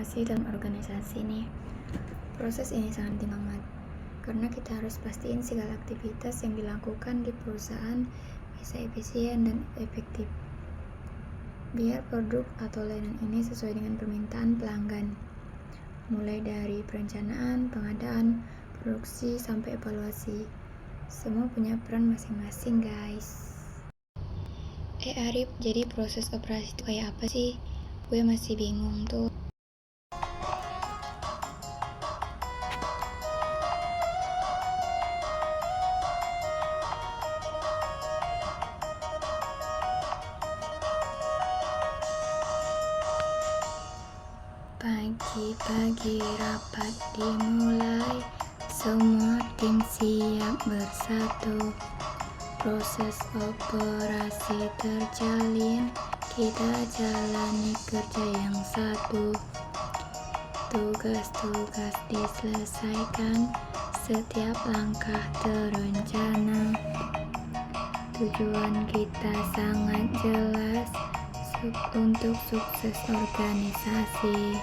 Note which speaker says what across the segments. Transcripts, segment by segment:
Speaker 1: berinteraksi dalam organisasi nih. Proses ini sangat penting banget, karena kita harus pastiin segala aktivitas yang dilakukan di perusahaan bisa efisien dan efektif, biar produk atau layanan ini sesuai dengan permintaan pelanggan. Mulai dari perencanaan, pengadaan, produksi, sampai evaluasi. Semua punya peran masing-masing, guys. Arif, jadi proses operasi itu kayak apa sih? Gue masih bingung tuh. Pagi-pagi rapat dimulai, semua tim siap bersatu. Proses operasi terjalin, kita jalani kerja yang satu. Tugas-tugas diselesaikan, setiap langkah terencana. Tujuan kita sangat jelas, untuk sukses organisasi.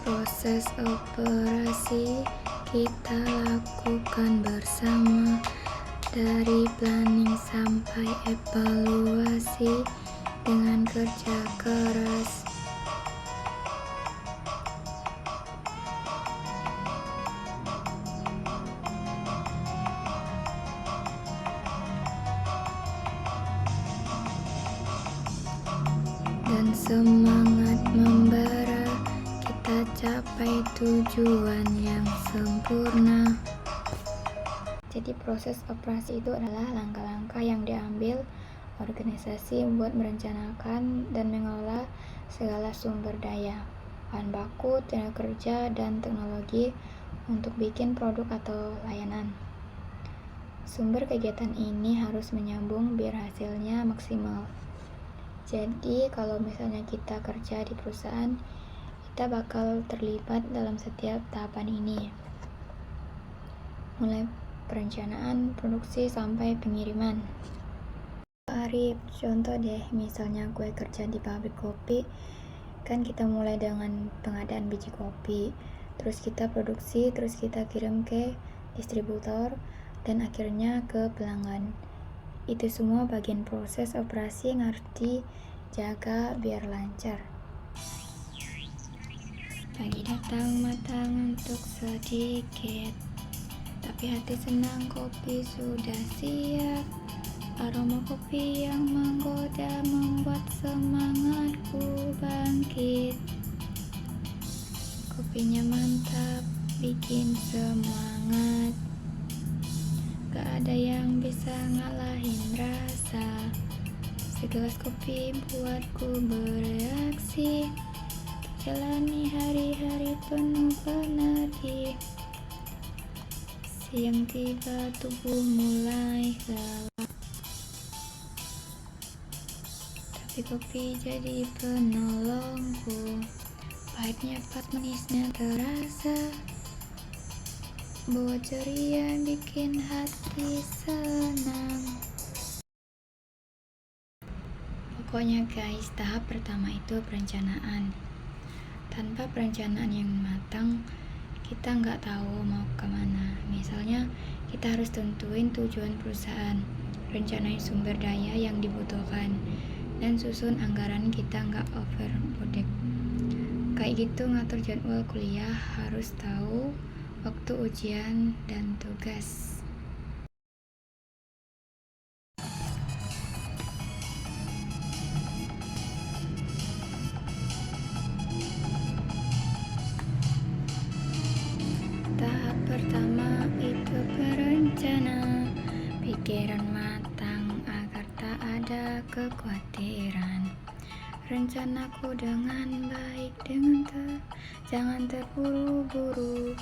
Speaker 1: Proses operasi kita lakukan bersama, dari planning sampai evaluasi dengan kerja keras. Dan semangat membara, kita capai tujuan yang sempurna. Jadi proses operasi itu adalah langkah-langkah yang diambil organisasi buat merencanakan dan mengelola segala sumber daya, bahan baku, tenaga kerja, dan teknologi untuk bikin produk atau layanan. Sumber kegiatan ini harus menyambung biar hasilnya maksimal. Jadi kalau misalnya kita kerja di perusahaan, kita bakal terlibat dalam setiap tahapan ini, mulai perencanaan, produksi, sampai pengiriman. Arif, contoh deh, misalnya gue kerja di pabrik kopi, kan kita mulai dengan pengadaan biji kopi, terus kita produksi, terus kita kirim ke distributor, dan akhirnya ke pelanggan. Itu semua bagian proses operasi yang harus dijaga biar lancar. Pagi datang matang untuk sedikit, tapi hati senang kopi sudah siap. Aroma kopi yang menggoda membuat semangatku bangkit. Kopinya mantap, bikin semangat. Gak ada yang bisa ngalahin rasa. Segelas kopi buatku bereaksi, jalani hari-hari penuh energi. Siang tiba, tubuh mulai lelah, tapi kopi jadi penolongku. Pahitnya pas, manisnya terasa, buat ceria, bikin hati senang. Pokoknya guys, tahap pertama itu perencanaan. Tanpa perencanaan yang matang, kita nggak tahu mau kemana. Misalnya, kita harus tentuin tujuan perusahaan, rencanain sumber daya yang dibutuhkan, dan susun anggaran kita nggak overboard. Kayak gitu ngatur jadwal kuliah, harus tahu waktu ujian dan tugas. Tahap pertama itu berencana, pikiran matang agar tak ada kekhawatiran. Rencanaku dengan baik, jangan terburu-buru.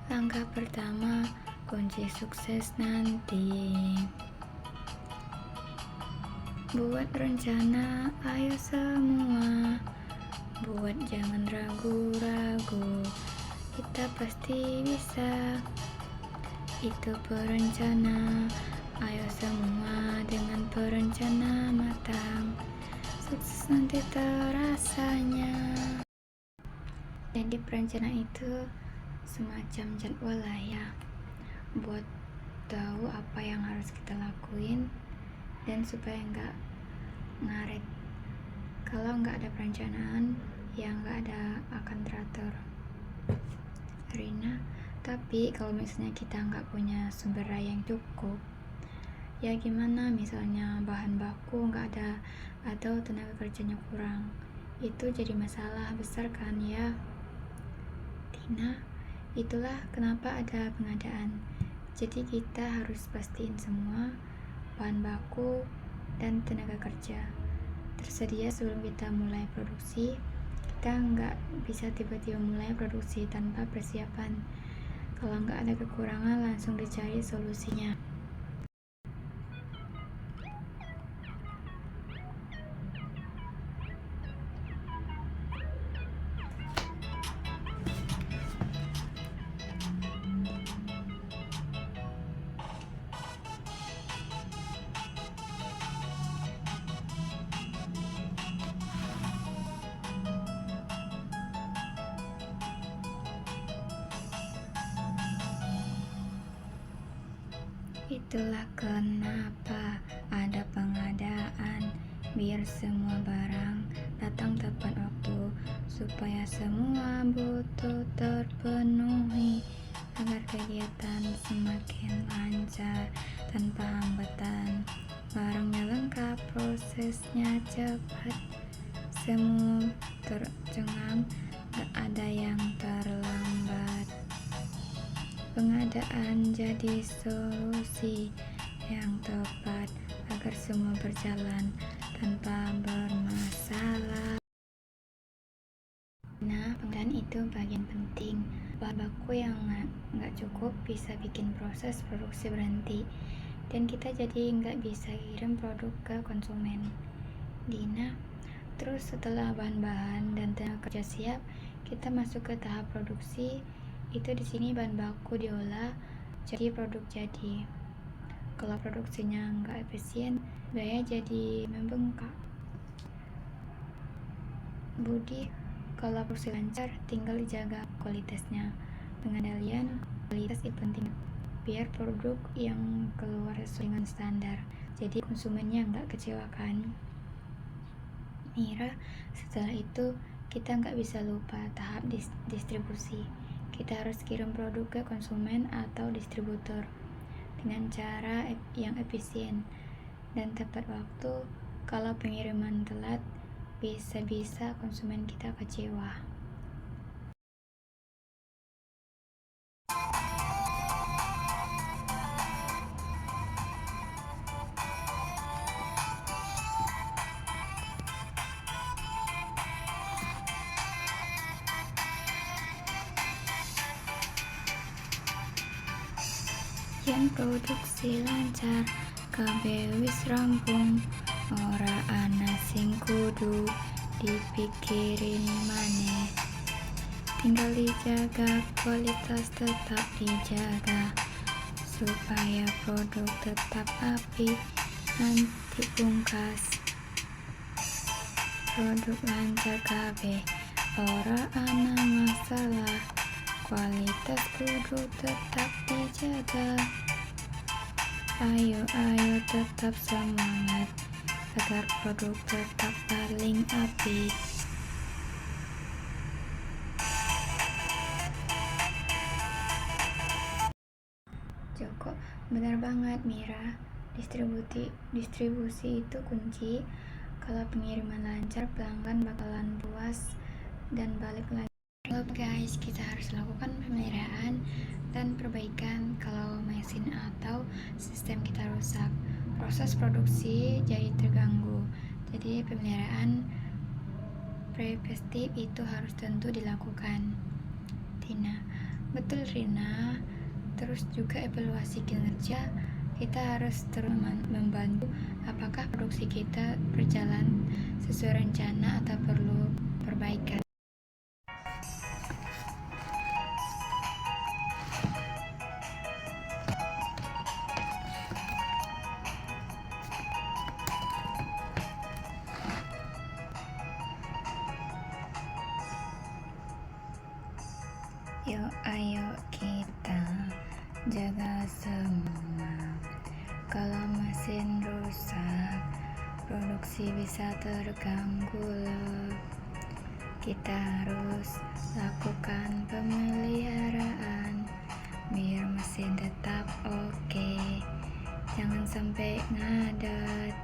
Speaker 1: Langkah pertama, kunci sukses nanti. Buat rencana, ayo semua. Buat jangan ragu-ragu, kita pasti bisa. itu perencana. Ayo semua dengan perencana matang, sukses nanti terasanya. Jadi perencana itu semacam jadwal lah ya, buat tahu apa yang harus kita lakuin dan supaya nggak ngaret. Kalau nggak ada perencanaan, ya nggak ada akan teratur, Rina. Tapi kalau misalnya kita nggak punya sumber daya yang cukup, ya gimana, misalnya bahan baku nggak ada atau tenaga kerjanya kurang, itu jadi masalah besar kan ya, Tina. Itulah kenapa ada pengadaan. Jadi kita harus pastiin semua bahan baku dan tenaga kerja tersedia sebelum kita mulai produksi. Kita nggak bisa tiba-tiba mulai produksi tanpa persiapan. Kalau nggak ada kekurangan, langsung dicari solusinya. Itulah kenapa ada pengadaan, biar semua barang datang tepat waktu, supaya semua butuh terpenuhi, agar kegiatan semakin lancar tanpa hambatan. Barangnya lengkap, prosesnya cepat, semua tercengang, gak ada yang terlambat. Pengadaan jadi solusi yang tepat agar semua berjalan tanpa bermasalah. Nah, pengadaan itu bagian penting. Bahan baku yang nggak cukup bisa bikin proses produksi berhenti, dan kita jadi nggak bisa kirim produk ke konsumen. Dina, terus setelah bahan-bahan dan tenaga kerja siap, kita masuk ke tahap produksi. Itu di sini bahan baku diolah jadi produk jadi. Kalau produksinya nggak efisien, biaya jadi membengkak. Budi, kalau produksi lancar, tinggal dijaga kualitasnya. Pengendalian kualitas itu penting, biar produk yang keluar sesuai dengan standar, jadi konsumennya nggak kecewa kan. Mira, setelah itu kita nggak bisa lupa tahap distribusi. Kita harus kirim produk ke konsumen atau distributor dengan cara yang efisien dan tepat waktu. Kalau pengiriman telat, bisa-bisa konsumen kita kecewa. Yen produksi lancar, kabeh wis rampung, ora ana sing kudu dipikirin maneh. Tinggal dijaga, kualitas tetap dijaga, supaya produk tetap apik nanti pungkas. Produk lancar kabeh, ora ana masalah, kualitas kudu tetap dijaga. Ayo tetap semangat, agar produk tetap paling apik. Joko, benar banget Mira. Distribusi itu kunci. Kalau pengiriman lancar, pelanggan bakalan puas dan balik lagi. Halo guys, kita harus lakukan pemeliharaan dan perbaikan kalau mesin atau sistem kita rusak. Proses produksi jadi terganggu. Jadi pemeliharaan preventif itu harus tentu dilakukan. Tina, betul Rina. Terus juga evaluasi kinerja. Kita harus terus membantu apakah produksi kita berjalan sesuai rencana atau perlu perbaikan. Ayo kita jaga semua. Kalau mesin rusak, produksi bisa terganggu loh. Kita harus lakukan pemeliharaan biar mesin tetap oke. Jangan sampai ngadat.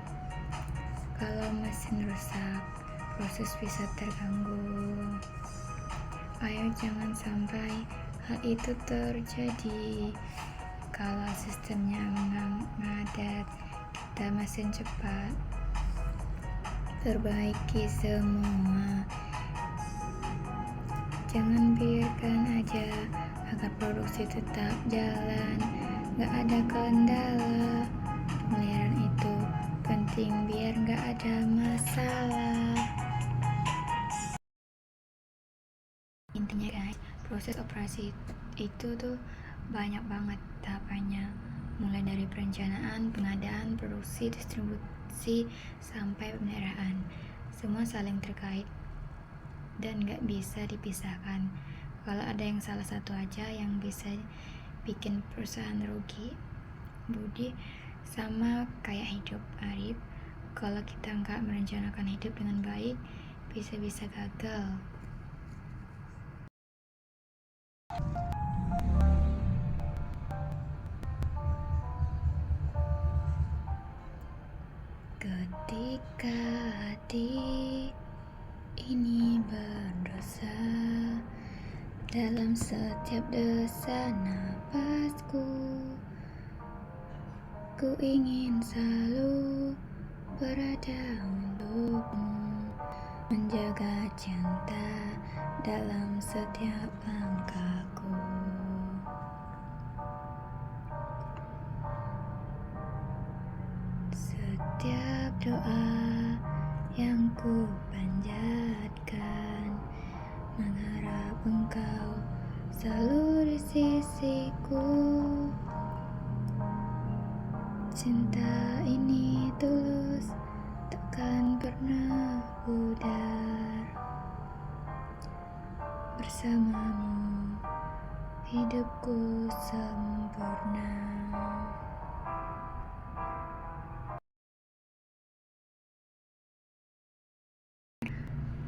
Speaker 1: Kalau mesin rusak, proses bisa terganggu. Ayo jangan sampai hal itu terjadi. Kalau sistemnya ngadat, kita mesin cepat perbaiki semua. Jangan biarkan aja agar produksi tetap jalan, gak ada kendala. Pemeliharaan itu penting biar gak ada masalah. Intinya guys, proses operasi itu tuh banyak banget tahapannya, mulai dari perencanaan, pengadaan, produksi, distribusi, sampai pemeliharaan. Semua saling terkait dan gak bisa dipisahkan. Kalau ada yang salah satu aja yang bisa bikin perusahaan rugi. Budi, sama kayak hidup Arif, kalau kita gak merencanakan hidup dengan baik, bisa-bisa gagal. Ketika hati ini berdosa, dalam setiap desa napasku, ku ingin selalu berada untukmu, menjaga cinta dalam setiap langkahku. Setiap doa yang ku panjatkan, mengharap engkau selalu di sisiku. Cinta ini tulus, takkan pernah pudar. Bersamamu hidupku sempurna.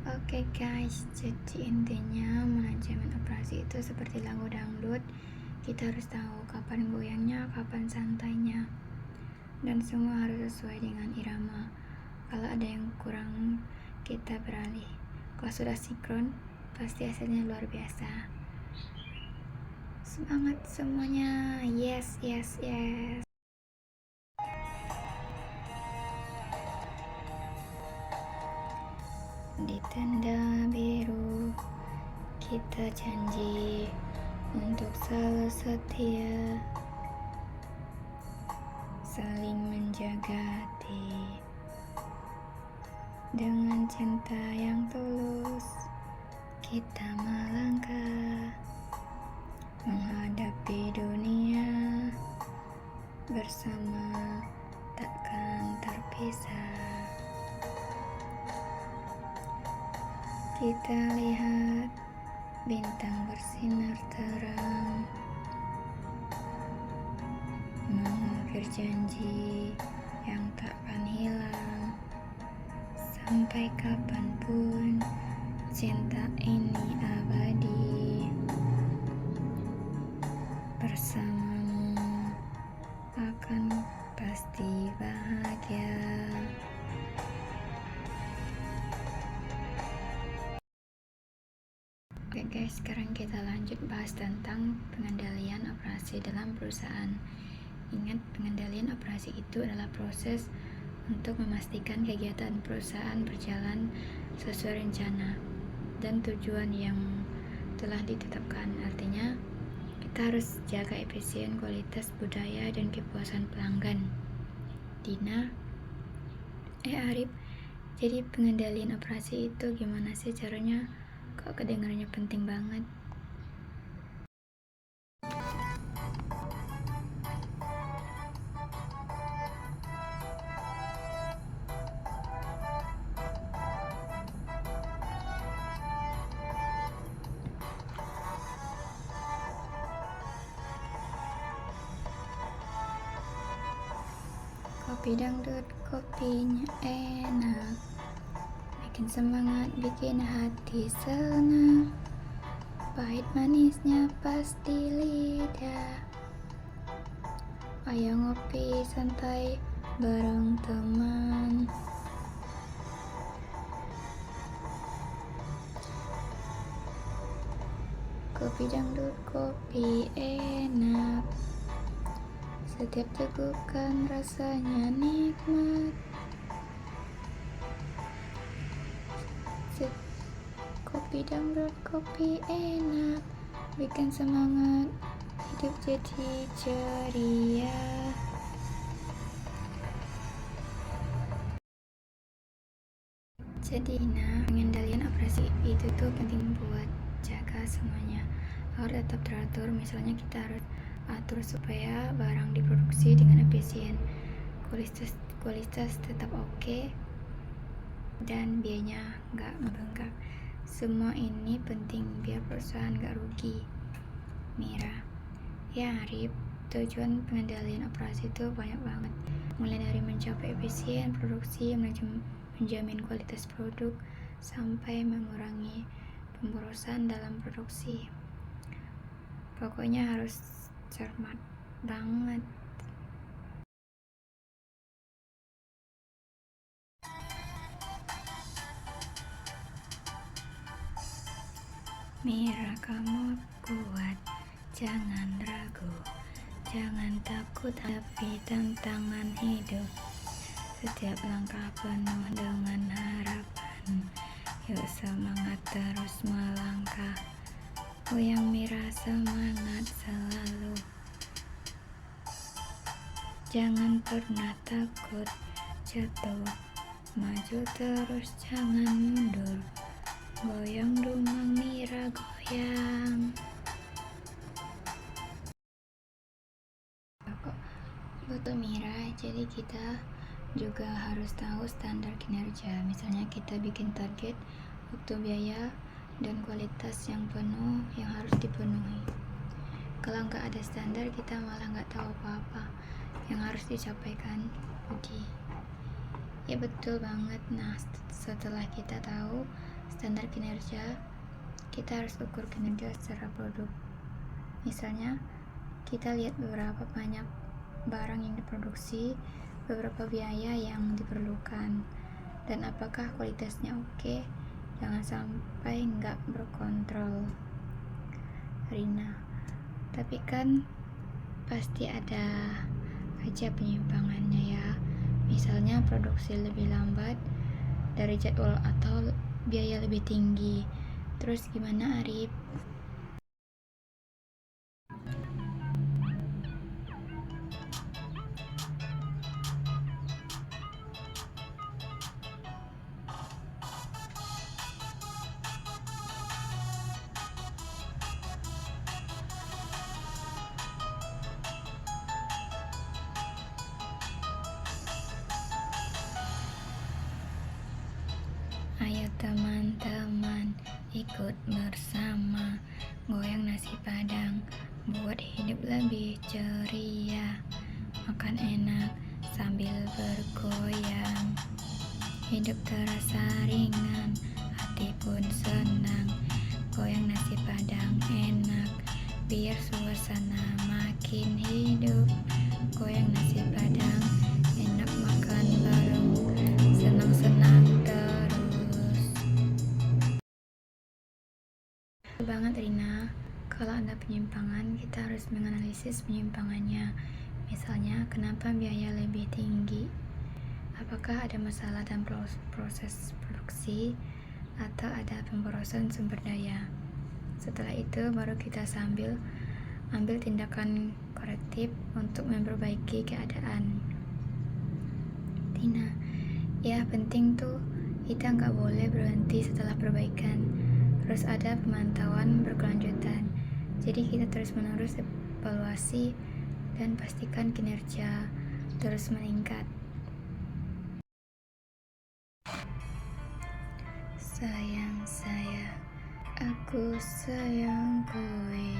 Speaker 1: Oke guys, jadi intinya manajemen operasi itu seperti lagu dangdut. Kita harus tahu kapan goyangnya, kapan santainya, dan semua harus sesuai dengan irama. Kalau ada yang kurang, kita beralih. Kalau sudah sinkron, pasti hasilnya luar biasa. Semangat semuanya, yes, yes, yes. Di tenda biru, kita janji untuk selalu setia, saling menjaga hati. Dengan cinta yang tulus, kita melangkah menghadapi dunia, bersama takkan terpisah. Kita lihat bintang bersinar terang, mengukir janji yang takkan hilang. Sampai kapanpun cinta ini abadi. Bersamamu akan pasti bahagia. Oke guys, sekarang kita lanjut bahas tentang pengendalian operasi dalam perusahaan. Ingat, pengendalian operasi itu adalah proses untuk memastikan kegiatan perusahaan berjalan sesuai rencana dan tujuan yang telah ditetapkan. Artinya, kita harus jaga efisien, kualitas, budaya, dan kepuasan pelanggan. Dina, Arif, jadi pengendalian operasi itu gimana sih caranya? Kok kedengarannya penting banget? Kopi dangdut, kopinya enak, bikin semangat, bikin hati senang. Pahit manisnya pas di lidah. Ayo ngopi santai bareng teman. Kopi dangdut, kopi enak, setiap tegukan rasanya nikmat. Kopi dangdut, kopi enak, bikin semangat, hidup jadi ceria. Jadi pengendalian operasi itu tuh penting buat jaga semuanya harus tetap teratur. Misalnya kita harus atur supaya barang diproduksi dengan efisien, kualitas tetap oke, dan biayanya nggak membengkak. Semua ini penting biar perusahaan nggak rugi. Mira, ya Arif, tujuan pengendalian operasi itu banyak banget, mulai dari mencapai efisien produksi, menjamin kualitas produk, sampai mengurangi pemborosan dalam produksi. Pokoknya harus cermat banget. Mira, kamu kuat, jangan ragu, jangan takut hadapi tantangan hidup. Setiap langkah penuh dengan harapan, yuk semangat terus melangkah. Goyang Mira, semangat selalu. Jangan pernah takut jatuh, maju terus jangan mundur. Goyang rumah Mira, goyang. Betul Mira, jadi kita juga harus tahu standar kinerja. Misalnya kita bikin target waktu, biaya, dan kualitas yang penuh yang harus dipenuhi. Kalau nggak ada standar, kita malah nggak tahu apa-apa yang harus dicapai, Budi. Ya betul banget. Nah, setelah kita tahu standar kinerja, kita harus ukur kinerja secara produk. Misalnya kita lihat beberapa banyak barang yang diproduksi, beberapa biaya yang diperlukan, dan apakah kualitasnya oke. Jangan sampai nggak berkontrol, Rina. Tapi kan pasti ada aja penyimpangannya ya. Misalnya produksi lebih lambat dari jadwal atau biaya lebih tinggi. Terus gimana Arif? Ayo teman-teman, ikut bersama, goyang nasi padang, buat hidup lebih ceria. Makan enak sambil bergoyang, hidup terasa ringan, hati pun senang. Goyang nasi padang enak, biar suasana makin hidup. Goyang nasi padang enak, makan bareng, senang-senang terus. Banget Rina, kalau ada penyimpangan kita harus menganalisis penyimpangannya. Misalnya kenapa biaya lebih tinggi, apakah ada masalah dalam proses produksi, atau ada pemborosan sumber daya. Setelah itu baru kita ambil tindakan korektif untuk memperbaiki keadaan. Tina, ya penting tuh kita nggak boleh berhenti setelah perbaikan, terus ada pemantauan berkelanjutan. Jadi kita terus menerus evaluasi dan pastikan kinerja terus meningkat. Sayang saya, aku sayang kowe,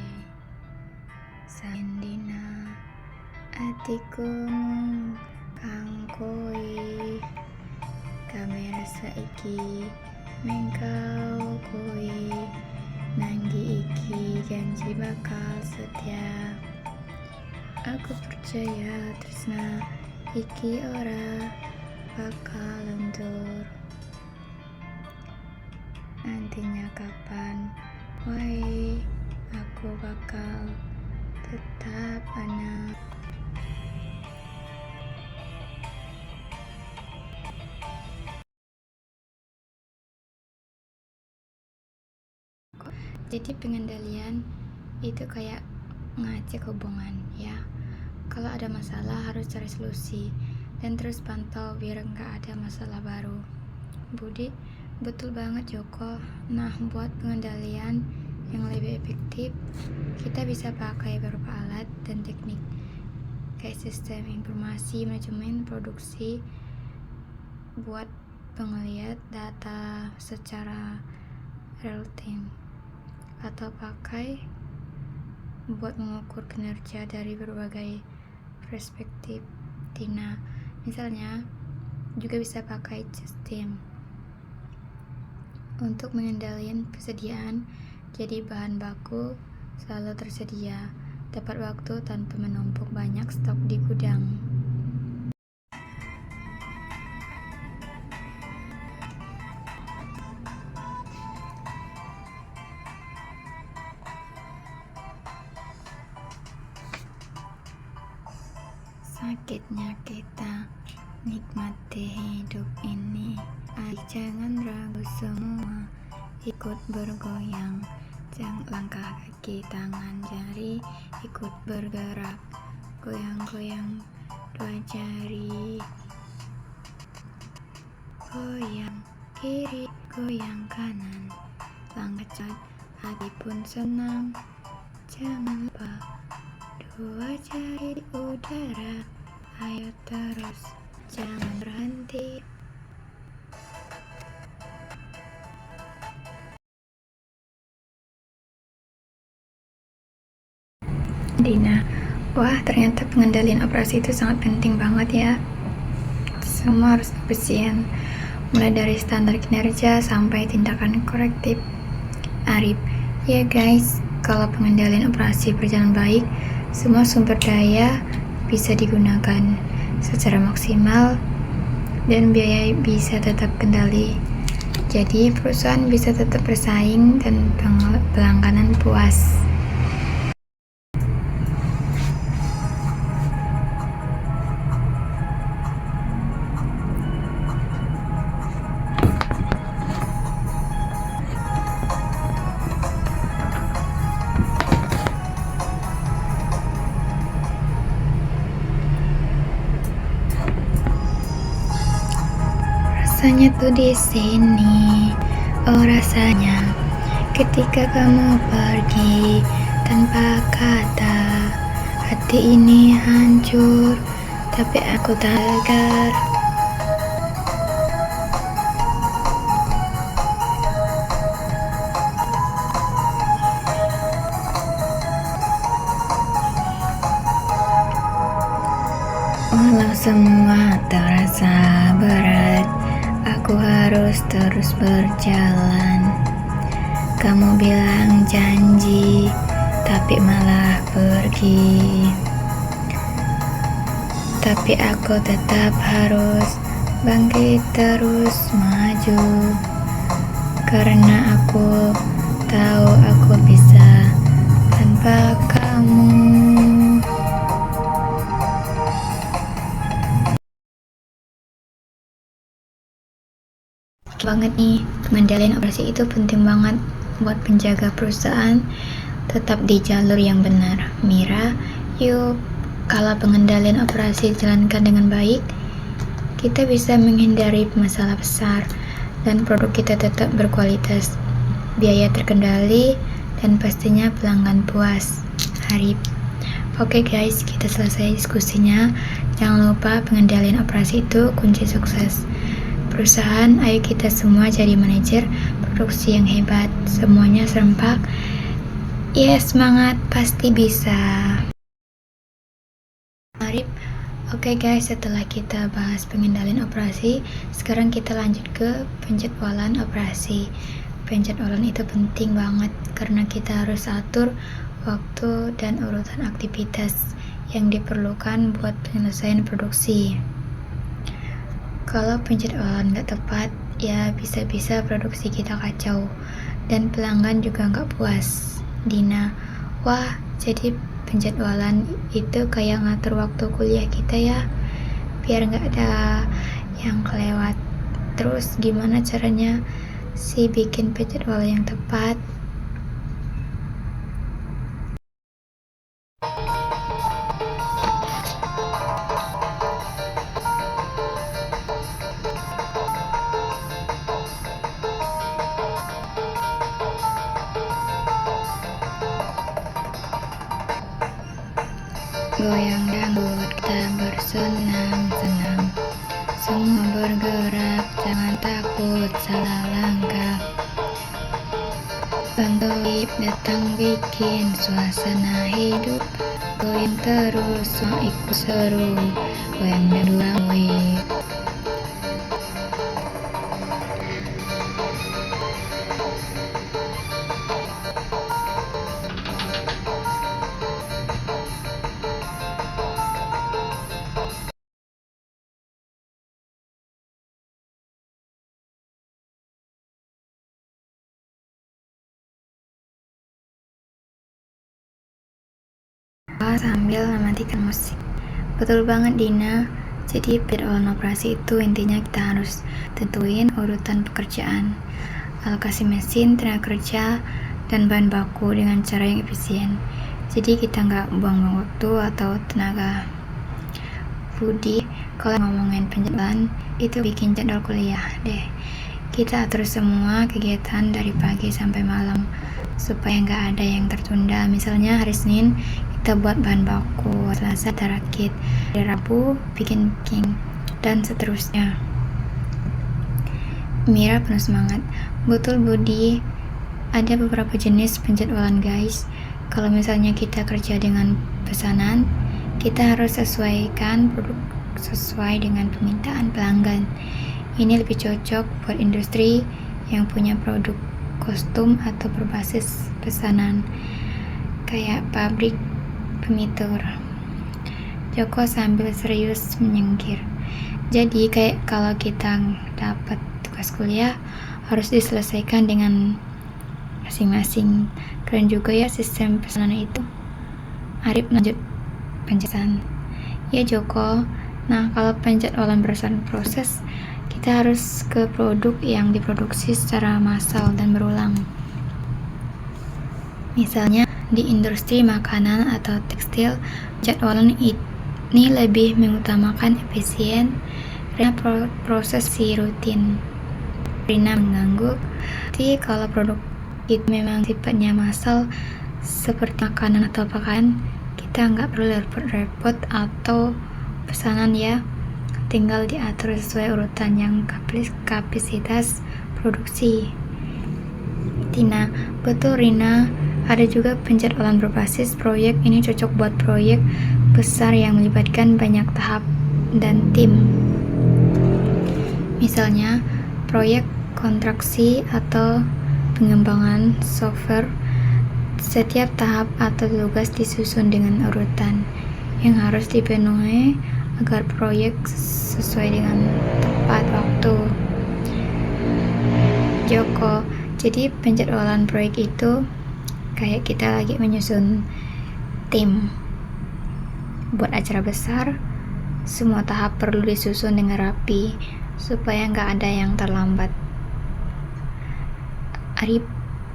Speaker 1: sayang dina atiku kang iki mengkau kui nanggi iki janji bakal setia. Aku percaya tresna iki ora bakal lentur. Nantinya kapan wae aku bakal tetap ana. Jadi pengendalian itu kayak ngecek hubungan ya. Kalau ada masalah harus cari solusi dan terus pantau biar nggak ada masalah baru. Budi, betul banget Joko. Nah, buat pengendalian yang lebih efektif, kita bisa pakai beberapa alat dan teknik kayak sistem informasi manajemen produksi buat pengeliat data secara real time, atau pakai buat mengukur kinerja dari berbagai perspektif. Tina, misalnya juga bisa pakai sistem untuk mengendalikan persediaan, jadi bahan baku selalu tersedia tepat waktu tanpa menumpuk banyak stok di gudang. Sakitnya kita nikmati hidup ini. Jangan ragu semua, ikut bergoyang. Jangan langkah kaki, tangan, jari ikut bergerak. Goyang-goyang dua jari. Goyang kiri, goyang kanan. Langkah cepat, hati pun senang. Jangan lupa dua jari di udara. Ayo terus, jangan berhenti. Dina, wah ternyata pengendalian operasi itu sangat penting banget ya. Semua harus efisien, mulai dari standar kinerja sampai tindakan korektif. Arif, ya guys, kalau pengendalian operasi berjalan baik, semua sumber daya bisa digunakan secara maksimal dan biaya bisa tetap kendali. Jadi perusahaan bisa tetap bersaing dan pelangganan puas. Rasanya tuh di sini, oh rasanya ketika kamu pergi tanpa kata, hati ini hancur, tapi aku tegar. Walau semua terasa berat, aku harus terus berjalan. Kamu bilang janji, tapi malah pergi. Tapi aku tetap harus bangkit terus maju, karena aku tahu aku bisa tanpa kamu. Banget nih, pengendalian operasi itu penting banget buat penjaga perusahaan tetap di jalur yang benar. Mira, yuk, kalau pengendalian operasi dijalankan dengan baik, kita bisa menghindari masalah besar dan produk kita tetap berkualitas, biaya terkendali, dan pastinya pelanggan puas. Arif. Oke guys, kita selesai diskusinya. Jangan lupa pengendalian operasi itu kunci sukses perusahaan. Ayo kita semua jadi manajer produksi yang hebat, semuanya serempak. Semangat, pasti bisa. Arif, oke Oke guys, setelah kita bahas pengendalian operasi, sekarang kita lanjut ke penjadwalan operasi. Penjadwalan itu penting banget karena kita harus atur waktu dan urutan aktivitas yang diperlukan buat penyelesaian produksi. Kalau penjadwalan nggak tepat, ya bisa-bisa produksi kita kacau dan pelanggan juga nggak puas. Dina, wah jadi penjadwalan itu kayak ngatur waktu kuliah kita ya, biar nggak ada yang kelewat. Terus gimana caranya sih bikin penjadwalan yang tepat? Goyang dangdut kita bersenang-senang, semua bergerak, jangan takut salah langkah. Bangkit datang bikin suasana hidup, goyang terus mau ikut seru, goyang dangdut wih. Sambil mematikan musik. Betul banget Dina. Jadi penjadwalan operasi itu intinya kita harus tentuin urutan pekerjaan, alokasi mesin, tenaga kerja, dan bahan baku dengan cara yang efisien. Jadi kita nggak buang-buang waktu atau tenaga. Budi, kalau ngomongin penjadwalan itu bikin jadwal kuliah deh. Kita atur semua kegiatan dari pagi sampai malam supaya nggak ada yang tertunda. Misalnya hari Senin kita buat bahan baku, Selasa kita rakit, hari Rabu bikin king, dan seterusnya. Mira penuh semangat. Betul Budi, ada beberapa jenis penjadwalan guys. Kalau misalnya kita kerja dengan pesanan, kita harus sesuaikan produk sesuai dengan permintaan pelanggan. Ini lebih cocok buat industri yang punya produk kostum atau berbasis pesanan, kayak pabrik pemitur. Joko sambil serius menyengkir. Jadi kayak kalau kita dapat tugas kuliah, harus diselesaikan dengan masing-masing. Keren juga ya sistem pesanan itu. Arif lanjut penjelasan. Ya Joko, nah kalau penjadwalan berdasarkan proses, kita harus ke produk yang diproduksi secara massal dan berulang. Misalnya di industri makanan atau tekstil, jadwalan ini lebih mengutamakan efisien karena proses rutin. Rina mengangguk. Jadi kalau produk itu memang sifatnya massal seperti makanan atau pakaian, kita nggak perlu repot-repot atau pesanan ya, tinggal diatur sesuai urutan yang kapasitas produksi. Tina, betul Rina, ada juga penjadwalan berbasis proyek. Ini cocok buat proyek besar yang melibatkan banyak tahap dan tim. Misalnya proyek kontraksi atau pengembangan software. Setiap tahap atau tugas disusun dengan urutan yang harus dipenuhi agar proyek sesuai dengan tepat waktu. Joko, jadi penjadwalan proyek itu kayak kita lagi menyusun tim buat acara besar. Semua tahap perlu disusun dengan rapi supaya nggak ada yang terlambat. Arif,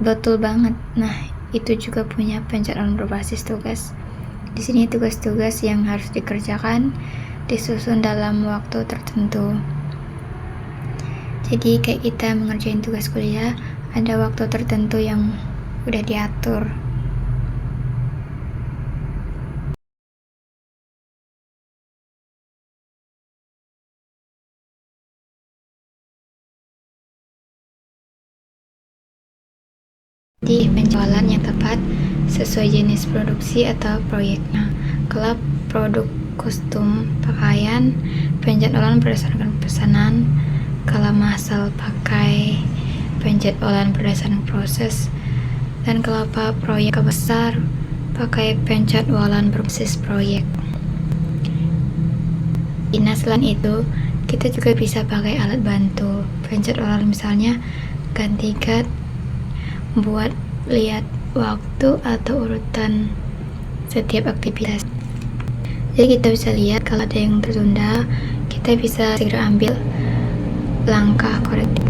Speaker 1: betul banget. Nah, itu juga punya penjadwalan berbasis tugas. Di sini tugas-tugas yang harus dikerjakan disusun dalam waktu tertentu. Jadi kayak kita mengerjain tugas kuliah, ada waktu tertentu yang udah diatur. Jadi penjualan yang tepat sesuai jenis produksi atau proyeknya. Kalau produk kostum, pakaian, penjadwalan berdasarkan pesanan. Kalau masal pakai penjadwalan berdasarkan proses, dan kalau proyek besar pakai penjadwalan berbasis proyek. Nah, selain itu kita juga bisa pakai alat bantu penjadwalan, misalnya ganti guide buat lihat waktu atau urutan setiap aktivitas. Jadi kita bisa lihat kalau ada yang tertunda, kita bisa segera ambil langkah korektif.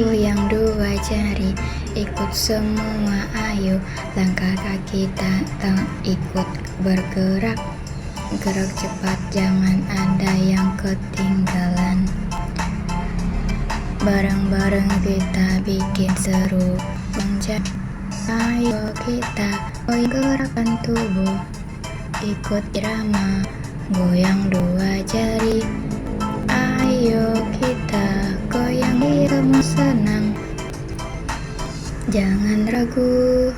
Speaker 1: Goyang dua jari, ikut semua, ayo langkah kaki tak ikut bergerak. Gerak cepat, jangan ada yang ketinggalan. Bareng-bareng kita bikin seru, ayo kita goyang gerakan tubuh, ikut irama, goyang dua jari. Ayo kita goyang, irama senang, jangan ragu.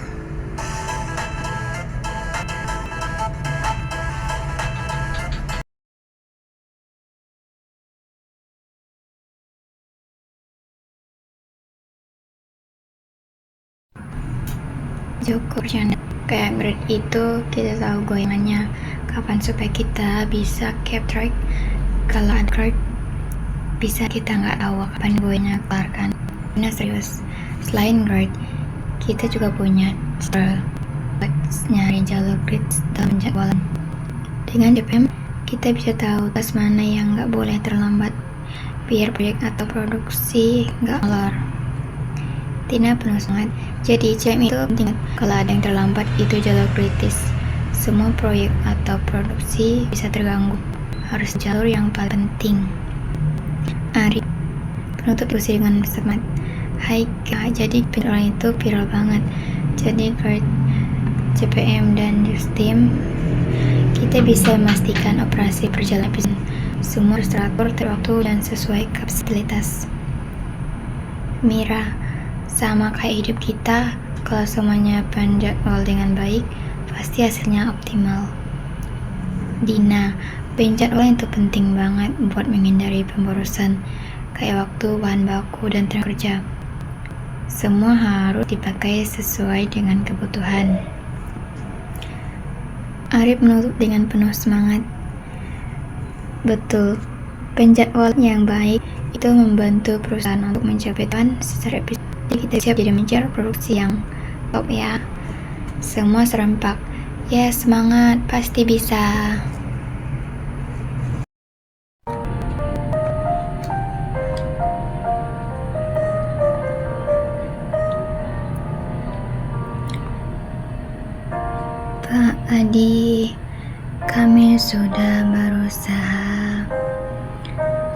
Speaker 1: Cukup jangan kayak berat itu, kita tahu goyangannya kapan supaya kita bisa keep track. Kalau ada track bisa kita nggak tahu kapan goyangnya kelar kan. Nah serius, selain grid kita juga punya nyari jalur grid dalam jadwalan. Dengan DPM kita bisa tahu tas mana yang nggak boleh terlambat biar proyek atau produksi nggak molor. Tina penuh semangat. Jadi jam itu penting. Kalau ada yang terlambat itu jalur kritis. Semua proyek atau produksi bisa terganggu. Harus jalur yang paling penting. Ari penutup diskusi dengan semangat. Hai Kak, jadi penjualan itu viral banget. Jadi Guard, CPM dan Justim kita bisa memastikan operasi berjalan efisien. Semua teratur terwaktu dan sesuai kapasitas. Mira, sama kayak hidup kita, kalau semuanya penjadwal dengan baik, pasti hasilnya optimal. Dina, penjadwalan itu penting banget buat menghindari pemborosan, kayak waktu, bahan baku, dan tenaga kerja. Semua harus dipakai sesuai dengan kebutuhan. Arif menutup dengan penuh semangat. Betul, penjadwalan yang baik itu membantu perusahaan untuk mencapai tujuan secara efisien. Kita siap jadi mengejar produksi yang top ya. Semua serempak. Ya semangat, pasti bisa. Pak Adi, kami sudah berusaha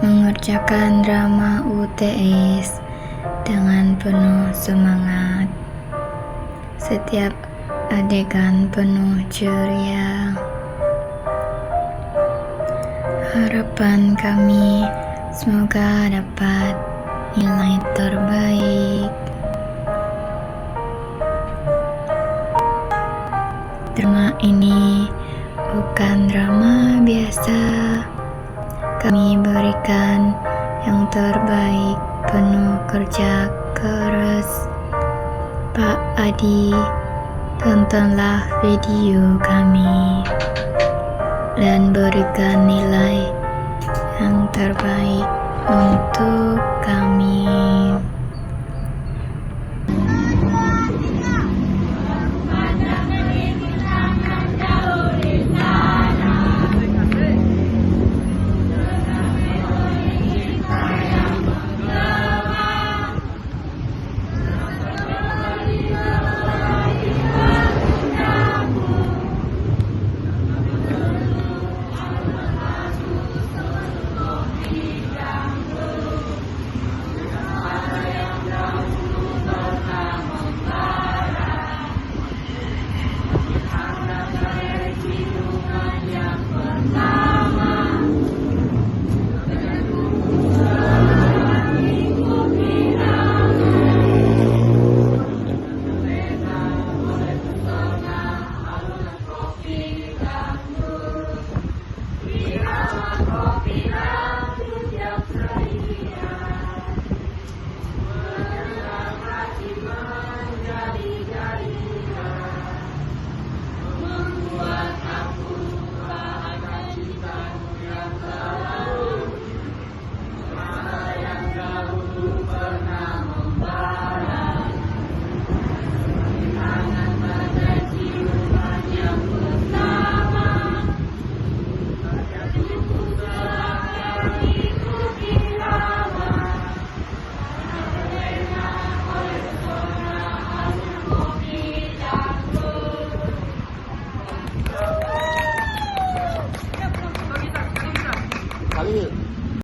Speaker 1: mengerjakan drama UTS dengan penuh semangat. Setiap adegan penuh ceria. Harapan kami semoga dapat nilai terbaik. Drama ini bukan drama biasa. Kami berikan yang terbaik, penuh kerja keras. Pak Adi, tontonlah video kami dan berikan nilai yang terbaik untuk kami.